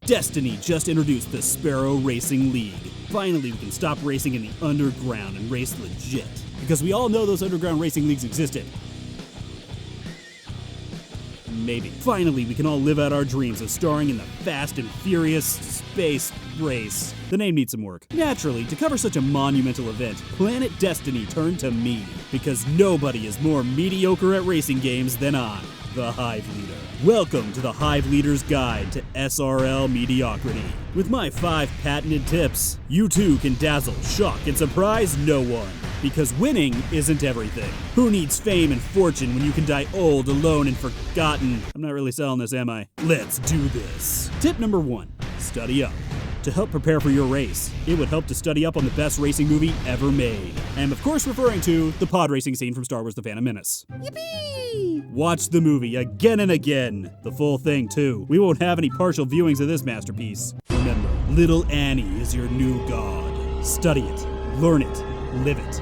Destiny just introduced the Sparrow Racing League. Finally, we can stop racing in the underground and race legit. Because we all know those underground racing leagues existed. Maybe. Finally, we can all live out our dreams of starring in the Fast and Furious space race. The name needs some work. Naturally, to cover such a monumental event, Planet Destiny turned to me, because nobody is more mediocre at racing games than I, the Hive Leader. Welcome to the Hive Leader's Guide to SRL Mediocrity. With my 5 patented tips, you too can dazzle, shock, and surprise no one. Because winning isn't everything. Who needs fame and fortune when you can die old, alone, and forgotten? I'm not really selling this, am I? Let's do this. Tip number 1, study up. To help prepare for your race, it would help to study up on the best racing movie ever made. I am of course referring to the pod racing scene from Star Wars: The Phantom Menace. Yippee! Watch the movie again and again. The full thing too. We won't have any partial viewings of this masterpiece. Remember, little Annie is your new god. Study it, learn it, live it,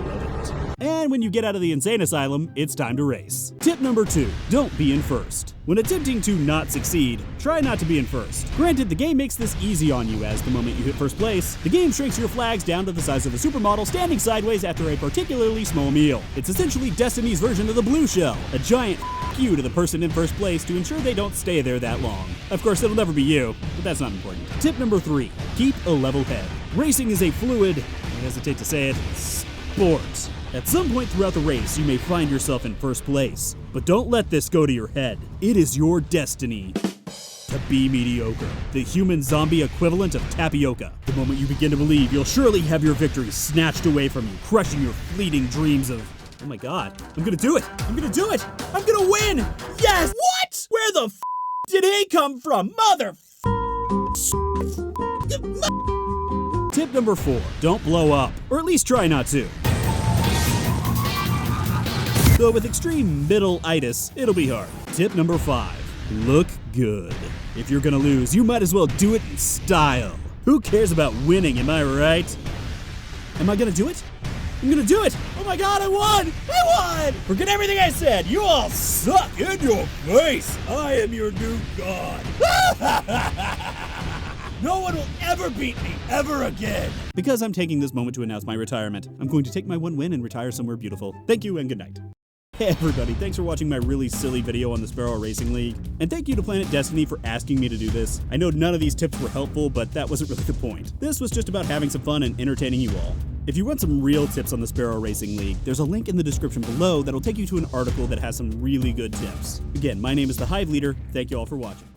love it. And when you get out of the insane asylum, it's time to race. Tip number 2, don't be in first. When attempting to not succeed, try not to be in first. Granted, the game makes this easy on you, as the moment you hit first place, the game shrinks your flags down to the size of a supermodel standing sideways after a particularly small meal. It's essentially Destiny's version of the blue shell, a giant you to the person in first place to ensure they don't stay there that long. Of course, it'll never be you, but that's not important. Tip number 3, keep a level head. Racing is a fluid, I hesitate to say it, sport. At some point throughout the race, you may find yourself in first place, but don't let this go to your head. It is your destiny to be mediocre, the human zombie equivalent of tapioca. The moment you begin to believe, you'll surely have your victory snatched away from you, crushing your fleeting dreams of, oh my god, I'm gonna do it! I'm gonna do it! I'm gonna win! Yes! What? Where the did he come from? Tip number 4, don't blow up, or at least try not to. Though with extreme middle-itis, it'll be hard. Tip number 5, look good. If you're gonna lose, you might as well do it in style. Who cares about winning, am I right? Am I gonna do it? I'm gonna do it! Oh my god, I won! I won! Forget everything I said! You all suck! In your face! I am your new god! No one will ever beat me, ever again! Because I'm taking this moment to announce my retirement, I'm going to take my one win and retire somewhere beautiful. Thank you and good night. Hey everybody, thanks for watching my really silly video on the Sparrow Racing League. And thank you to Planet Destiny for asking me to do this. I know none of these tips were helpful, but that wasn't really the point. This was just about having some fun and entertaining you all. If you want some real tips on the Sparrow Racing League, there's a link in the description below that'll take you to an article that has some really good tips. Again, my name is the Hive Leader. Thank you all for watching.